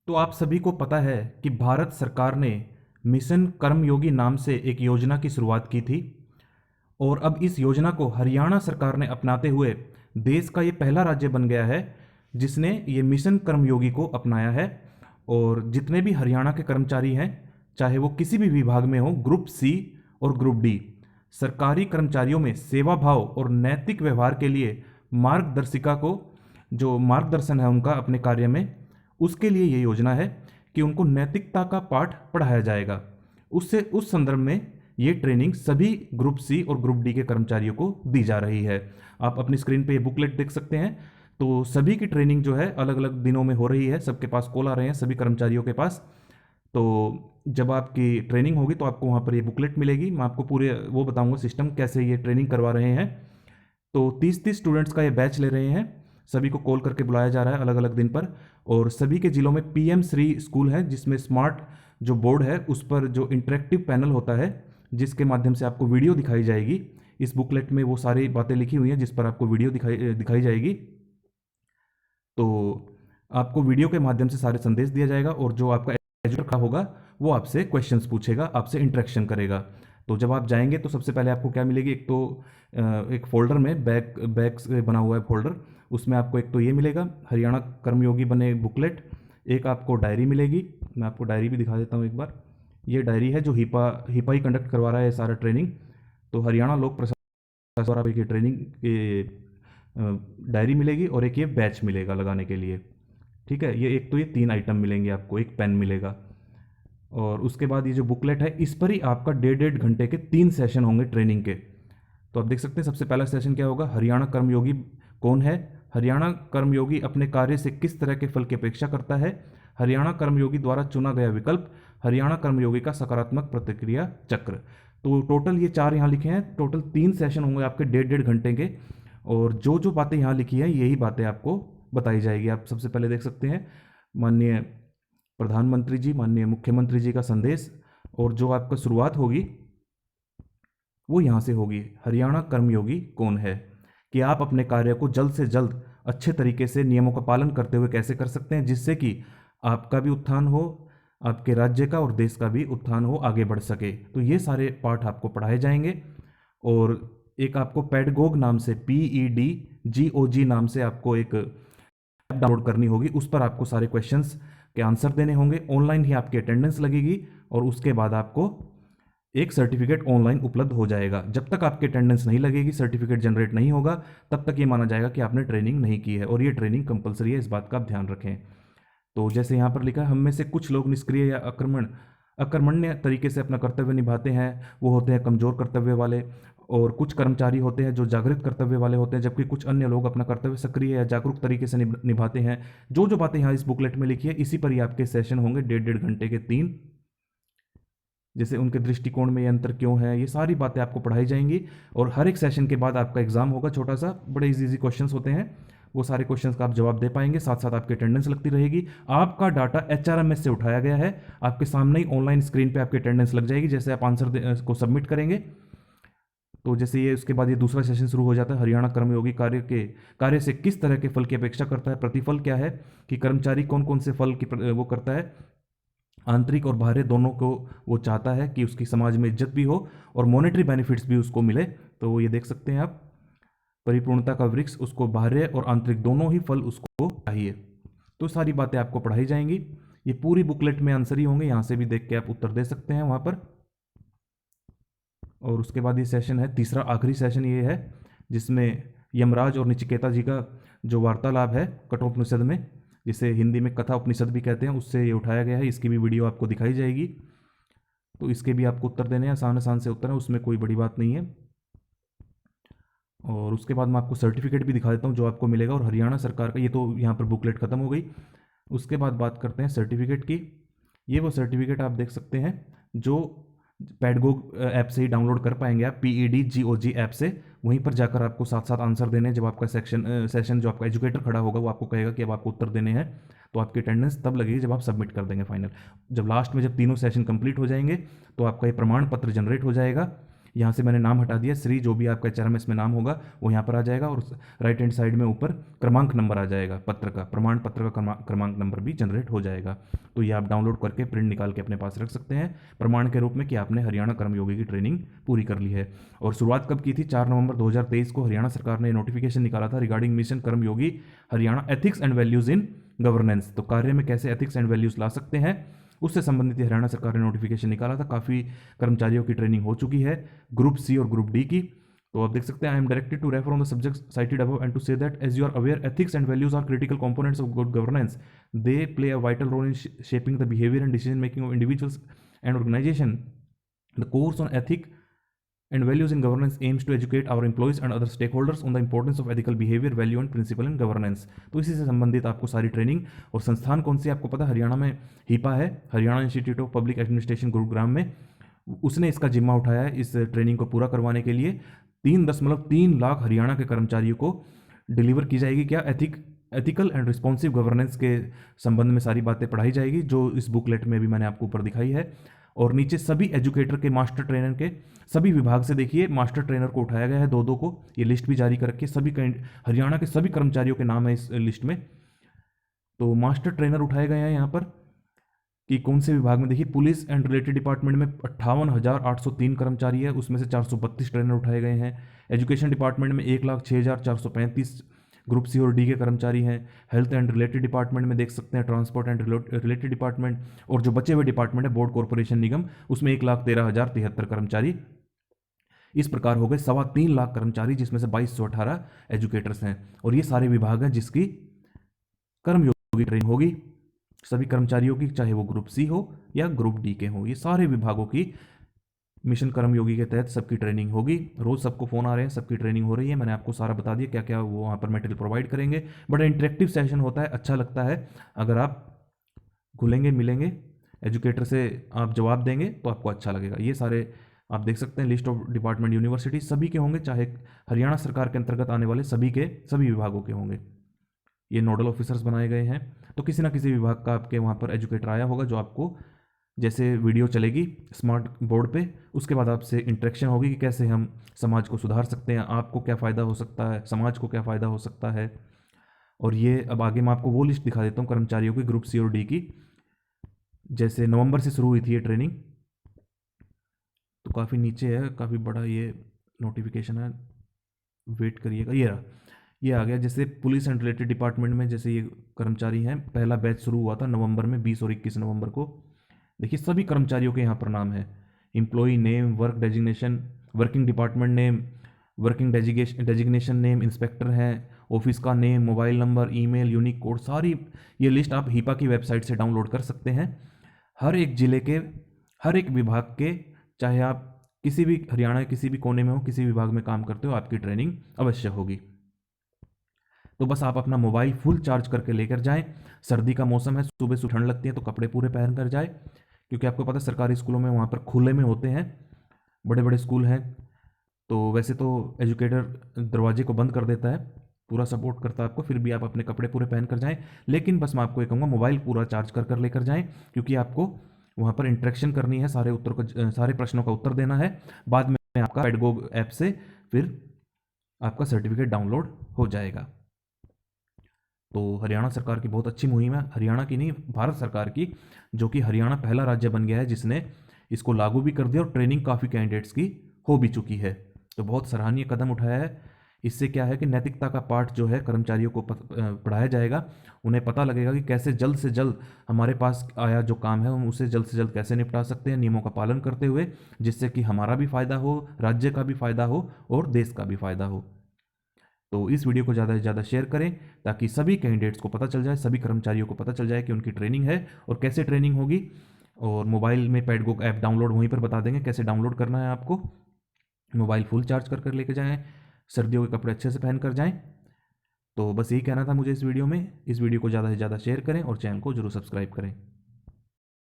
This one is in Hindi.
तो आप सभी को पता है कि भारत सरकार ने मिशन कर्मयोगी नाम से एक योजना की शुरुआत की थी और अब इस योजना को हरियाणा सरकार ने अपनाते हुए देश का ये पहला राज्य बन गया है जिसने ये मिशन कर्मयोगी को अपनाया है। और जितने भी हरियाणा के कर्मचारी हैं, चाहे वो किसी भी विभाग में हो, ग्रुप सी और ग्रुप डी, सरकारी कर्मचारियों में सेवा भाव और नैतिक व्यवहार के लिए मार्गदर्शिका को, जो मार्गदर्शन है उनका अपने कार्य में, उसके लिए ये योजना है कि उनको नैतिकता का पाठ पढ़ाया जाएगा। उससे उस संदर्भ में ये ट्रेनिंग सभी ग्रुप सी और ग्रुप डी के कर्मचारियों को दी जा रही है। आप अपनी स्क्रीन पे ये बुकलेट देख सकते हैं। तो सभी की ट्रेनिंग जो है अलग अलग दिनों में हो रही है, सबके पास कॉल आ रहे हैं सभी कर्मचारियों के पास। तो जब आपकी ट्रेनिंग होगी तो आपको वहाँ पर ये बुकलेट मिलेगी। मैं आपको पूरे वो बताऊंगा सिस्टम कैसे ये ट्रेनिंग करवा रहे हैं। तो 30-30 स्टूडेंट्स का ये बैच ले रहे हैं, सभी को कॉल करके बुलाया जा रहा है अलग अलग दिन पर। और सभी के जिलों में पीएम श्री स्कूल है जिसमें स्मार्ट जो बोर्ड है उस पर जो इंटरेक्टिव पैनल होता है जिसके माध्यम से आपको वीडियो दिखाई जाएगी। इस बुकलेट में वो सारी बातें लिखी हुई हैं जिस पर आपको वीडियो दिखाई जाएगी। तो आपको वीडियो के माध्यम से सारे संदेश दिया जाएगा और जो आपका एजुकेटर का होगा वो आपसे क्वेश्चंस पूछेगा, आपसे इंटरेक्शन करेगा। तो जब आप जाएंगे तो सबसे पहले आपको क्या मिलेगी, एक तो एक फोल्डर में बैग से बना हुआ है फोल्डर, उसमें आपको एक तो ये मिलेगा हरियाणा कर्मयोगी बने बुकलेट, एक आपको डायरी मिलेगी। मैं आपको डायरी भी दिखा देता हूँ एक बार। ये डायरी है जो हिपा ही कंडक्ट करवा रहा है सारा ट्रेनिंग। तो हरियाणा लोक प्रशासन द्वारा एक ट्रेनिंग के डायरी मिलेगी और एक ये बैच मिलेगा लगाने के लिए। ठीक है, ये एक तो ये 3 आइटम मिलेंगे आपको, एक पेन मिलेगा। और उसके बाद ये जो बुकलेट है इस पर ही आपका 1.5 घंटे के 3 सेशन होंगे ट्रेनिंग के। तो आप देख सकते हैं सबसे पहला सेशन क्या होगा, हरियाणा कर्मयोगी कौन है, हरियाणा कर्मयोगी अपने कार्य से किस तरह के फल की अपेक्षा करता है, हरियाणा कर्मयोगी द्वारा चुना गया विकल्प, हरियाणा कर्मयोगी का सकारात्मक प्रतिक्रिया चक्र। तो टोटल ये 4 यहाँ लिखे हैं, टोटल 3 सेशन होंगे आपके 1.5 घंटे के। और जो जो बातें यहाँ लिखी हैं यही बातें आपको बताई जाएगी। आप सबसे पहले देख सकते हैं माननीय प्रधानमंत्री जी, माननीय मुख्यमंत्री जी का संदेश। और जो आपका शुरुआत होगी वो यहाँ से होगी, हरियाणा कर्मयोगी कौन है, कि आप अपने कार्य को जल्द से जल्द अच्छे तरीके से नियमों का पालन करते हुए कैसे कर सकते हैं जिससे कि आपका भी उत्थान हो, आपके राज्य का और देश का भी उत्थान हो, आगे बढ़ सके। तो ये सारे पाठ आपको पढ़ाए जाएंगे। और एक आपको पेडगोग नाम से, PEDGOG नाम से आपको एक ऐप डाउनलोड करनी होगी, उस पर आपको सारे क्वेश्चंस के आंसर देने होंगे। ऑनलाइन ही आपकी अटेंडेंस लगेगी और उसके बाद आपको एक सर्टिफिकेट ऑनलाइन उपलब्ध हो जाएगा। जब तक आपकी अटेंडेंस नहीं लगेगी, सर्टिफिकेट जनरेट नहीं होगा, तब तक ये माना जाएगा कि आपने ट्रेनिंग नहीं की है। और ये ट्रेनिंग कंपलसरी है, इस बात का आप ध्यान रखें। तो जैसे यहाँ पर लिखा है, हम में से कुछ लोग निष्क्रिय या अकर्मण्य तरीके से अपना कर्तव्य निभाते हैं, वो होते हैं कमजोर कर्तव्य वाले। और कुछ कर्मचारी होते हैं जो जागृत कर्तव्य वाले होते हैं, जबकि कुछ अन्य लोग अपना कर्तव्य सक्रिय या जागरूक तरीके से निभाते हैं। जो जो बातें यहाँ इस बुकलेट में लिखी है इसी पर ही आपके सेशन होंगे 1.5 घंटे के 3। जैसे उनके दृष्टिकोण में ये अंतर क्यों है, ये सारी बातें आपको पढ़ाई जाएंगी। और हर एक सेशन के बाद आपका एग्जाम होगा छोटा सा, बड़े इजी क्वेश्चंस होते हैं, वो सारे क्वेश्चंस का आप जवाब दे पाएंगे, साथ साथ आपकी अटेंडेंस लगती रहेगी। आपका डाटा HRMS से उठाया गया है, आपके सामने ही ऑनलाइन स्क्रीन पे आपकी अटेंडेंस लग जाएगी जैसे आप आंसर को सबमिट करेंगे। तो जैसे ये उसके बाद ये दूसरा सेशन शुरू हो जाता है, हरियाणा कर्मयोगी कार्य से किस तरह के फल की अपेक्षा करता है, प्रतिफल क्या है, कि कर्मचारी कौन कौन से फल की वो करता है, आंतरिक और बाहरी दोनों को वो चाहता है कि उसकी समाज में इज्जत भी हो और मॉनेटरी बेनिफिट्स भी उसको मिले। तो ये देख सकते हैं आप, परिपूर्णता का वृक्ष, उसको बाह्य और आंतरिक दोनों ही फल उसको चाहिए। तो सारी बातें आपको पढ़ाई जाएंगी। ये पूरी बुकलेट में आंसर ही होंगे, यहाँ से भी देख के आप उत्तर दे सकते हैं वहाँ पर। और उसके बाद ये सेशन है, तीसरा आखिरी सेशन ये है जिसमें यमराज और नचिकेता जी का जो वार्तालाप है कठोपनिषद में, जिसे हिंदी में कथा उपनिषद भी कहते हैं, उससे ये उठाया गया है। इसकी भी वीडियो आपको दिखाई जाएगी। तो इसके भी आपको उत्तर देने हैं, आसान आसान से उत्तर है, उसमें कोई बड़ी बात नहीं है। और उसके बाद मैं आपको सर्टिफिकेट भी दिखा देता हूँ जो आपको मिलेगा। और हरियाणा सरकार का, ये तो यहाँ पर बुकलेट खत्म हो गई। उसके बाद बात करते हैं सर्टिफिकेट की। ये वो सर्टिफिकेट आप देख सकते हैं जो पेडगोग ऐप से ही डाउनलोड कर पाएंगे आप, PEDGOG ऐप से। वहीं पर जाकर आपको साथ साथ आंसर देने, जब आपका सेशन जो आपका एजुकेटर खड़ा होगा वो आपको कहेगा कि अब आपको उत्तर देने हैं, तो आपकी अटेंडेंस तब लगेगी जब आप सबमिट कर देंगे फाइनल। जब लास्ट में जब तीनों सेशन कंप्लीट हो जाएंगे तो आपका ये प्रमाण पत्र जनरेट हो जाएगा। यहाँ से मैंने नाम हटा दिया, श्री जो भी आपका HRMS में नाम होगा वो यहाँ पर आ जाएगा, और राइट हैंड साइड में ऊपर क्रमांक नंबर आ जाएगा, पत्र का, प्रमाण पत्र का क्रमांक नंबर भी जनरेट हो जाएगा। तो ये आप डाउनलोड करके प्रिंट निकाल के अपने पास रख सकते हैं प्रमाण के रूप में कि आपने हरियाणा कर्मयोगी की ट्रेनिंग पूरी कर ली है। और शुरुआत कब की थी? 4 नवंबर 2023 को हरियाणा सरकार ने नोटिफिकेशन निकाला था regarding mission Karmayogi Haryana ethics and values in governance. तो कार्य में कैसे एथिक्स एंड वैल्यूज ला सकते हैं, उससे संबंधित हरियाणा सरकार ने नोटिफिकेशन निकाला था। काफ़ी कर्मचारियों की ट्रेनिंग हो चुकी है, ग्रुप सी और ग्रुप डी की। तो आप देख सकते हैं, I am directed to refer on the subject cited above and to say that as you are aware ethics and values are critical components of good governance, they play a vital role in shaping the behaviour and decision making of individuals and organisation. The course on ethic and values in governance aims to educate our employees and other stakeholders on the importance of ethical behavior, value and principle in governance। तो इसी से संबंधित आपको सारी ट्रेनिंग, और संस्थान कौन सी आपको पता है, हरियाणा में हिपा है, Haryana institute of public administration Gurugram में, उसने इसका जिम्मा उठाया है इस ट्रेनिंग को पूरा करवाने के लिए। 3.3 लाख हरियाणा के कर्मचारियों को डिलीवर की जाएगी क्या, एथिकल एंड रिस्पॉन्सिव गवर्नेंस के संबंध में सारी बातें पढ़ाई जाएगी, जो इस बुकलेट में भी मैंने आपको ऊपर दिखाई है। और नीचे सभी एजुकेटर के, मास्टर ट्रेनर के, सभी विभाग से देखिए मास्टर ट्रेनर को उठाया गया है 2-2 को, ये लिस्ट भी जारी कर रखी है, सभी हरियाणा के सभी कर्मचारियों के नाम है इस लिस्ट में। तो मास्टर ट्रेनर उठाए गए हैं यहाँ पर कि कौन से विभाग में, देखिए पुलिस एंड रिलेटेड डिपार्टमेंट में 58,803 कर्मचारी है, उसमें से 432 ट्रेनर उठाए गए हैं। एजुकेशन डिपार्टमेंट में 1,06,435 ग्रुप सी और डी के कर्मचारी हैं। हेल्थ एंड रिलेटेड डिपार्टमेंट में देख सकते हैं ट्रांसपोर्ट एंड रिलेटेड डिपार्टमेंट, और जो बचे हुए डिपार्टमेंट है बोर्ड कॉर्पोरेशन निगम, उसमें 1,13,073 कर्मचारी। इस प्रकार हो गए 3.25 लाख कर्मचारी, जिसमें से 2,218 एजुकेटर्स हैं। और ये सारे विभाग हैं जिसकी कर्मयोगी ट्रेनिंग होगी सभी कर्मचारियों की, चाहे वो ग्रुप सी हो या ग्रुप डी के हो, ये सारे विभागों की मिशन कर्मयोगी के तहत सबकी ट्रेनिंग होगी। रोज़ सबको फ़ोन आ रहे हैं, सबकी ट्रेनिंग हो रही है, मैंने आपको सारा बता दिया क्या क्या वो वहाँ पर मटेरियल प्रोवाइड करेंगे। बड़ा इंटरेक्टिव सेशन होता है, अच्छा लगता है। अगर आप घुलेंगे मिलेंगे एजुकेटर से, आप जवाब देंगे तो आपको अच्छा लगेगा। ये सारे आप देख सकते हैं लिस्ट ऑफ डिपार्टमेंट यूनिवर्सिटी सभी के होंगे, चाहे हरियाणा सरकार के अंतर्गत आने वाले सभी के सभी विभागों के होंगे। ये नोडल ऑफिसर्स बनाए गए हैं, तो किसी ना किसी विभाग का आपके वहाँ पर एजुकेटर आया होगा, जो आपको जैसे वीडियो चलेगी स्मार्ट बोर्ड पे, उसके बाद आपसे इंटरेक्शन होगी कि कैसे हम समाज को सुधार सकते हैं, आपको क्या फ़ायदा हो सकता है, समाज को क्या फ़ायदा हो सकता है। और ये अब आगे मैं आपको वो लिस्ट दिखा देता हूँ कर्मचारियों की ग्रुप सी और डी की। जैसे नवंबर से शुरू हुई थी ये ट्रेनिंग, तो काफ़ी नीचे है, काफ़ी बड़ा ये नोटिफिकेशन है, वेट करिएगा। ये आ गया। जैसे पुलिस एंड रिलेटेड डिपार्टमेंट में जैसे ये कर्मचारी हैं, पहला बैच शुरू हुआ था नवंबर में, 20 और 21 नवंबर को। देखिए सभी कर्मचारियों के यहाँ पर नाम है, employee name, work designation, working department name, working designation name, inspector हैं, ऑफिस का name, mobile number, email, unique code, सारी ये लिस्ट आप हिपा की वेबसाइट से डाउनलोड कर सकते हैं। हर एक ज़िले के, हर एक विभाग के, चाहे आप किसी भी हरियाणा के किसी भी कोने में हो, किसी विभाग में काम करते हो, आपकी ट्रेनिंग अवश्य होगी। तो बस आप अपना मोबाइल फुल चार्ज करके लेकर जाएं। सर्दी का मौसम है, सुबह से ठंड लगती है, तो कपड़े पूरे पहन कर जाए, क्योंकि आपको पता है सरकारी स्कूलों में वहाँ पर खुले में होते हैं, बड़े बड़े स्कूल हैं। तो वैसे तो एजुकेटर दरवाजे को बंद कर देता है, पूरा सपोर्ट करता है आपको, फिर भी आप अपने कपड़े पूरे पहन कर जाएं। लेकिन बस मैं आपको ये कहूँगा मोबाइल पूरा चार्ज कर कर लेकर जाएं, क्योंकि आपको वहाँ पर इंटरेक्शन करनी है, सारे प्रश्नों का उत्तर देना है। बाद में आपका पेडगोग ऐप से फिर आपका सर्टिफिकेट डाउनलोड हो जाएगा। तो हरियाणा सरकार की बहुत अच्छी मुहिम है, हरियाणा की नहीं भारत सरकार की, जो कि हरियाणा पहला राज्य बन गया है जिसने इसको लागू भी कर दिया, और ट्रेनिंग काफ़ी कैंडिडेट्स की हो भी चुकी है। तो बहुत सराहनीय कदम उठाया है। इससे क्या है कि नैतिकता का पाठ जो है कर्मचारियों को पढ़ाया जाएगा, उन्हें पता लगेगा कि कैसे जल्द से जल्द हमारे पास आया जो काम है हम उसे जल्द से जल्द कैसे निपटा सकते हैं, नियमों का पालन करते हुए, जिससे कि हमारा भी फ़ायदा हो, राज्य का भी फ़ायदा हो और देश का भी फ़ायदा हो। तो इस वीडियो को ज़्यादा से ज़्यादा शेयर करें, ताकि सभी कैंडिडेट्स को पता चल जाए, सभी कर्मचारियों को पता चल जाए कि उनकी ट्रेनिंग है और कैसे ट्रेनिंग होगी। और मोबाइल में पेडगोग ऐप डाउनलोड वहीं पर बता देंगे कैसे डाउनलोड करना है आपको। मोबाइल फुल चार्ज कर कर लेके जाएँ, सर्दियों के कपड़े अच्छे से पहन कर जाएँ। तो बस यही कहना था मुझे इस वीडियो में। इस वीडियो को ज़्यादा से ज़्यादा शेयर करें और चैनल को जरूर सब्सक्राइब करें।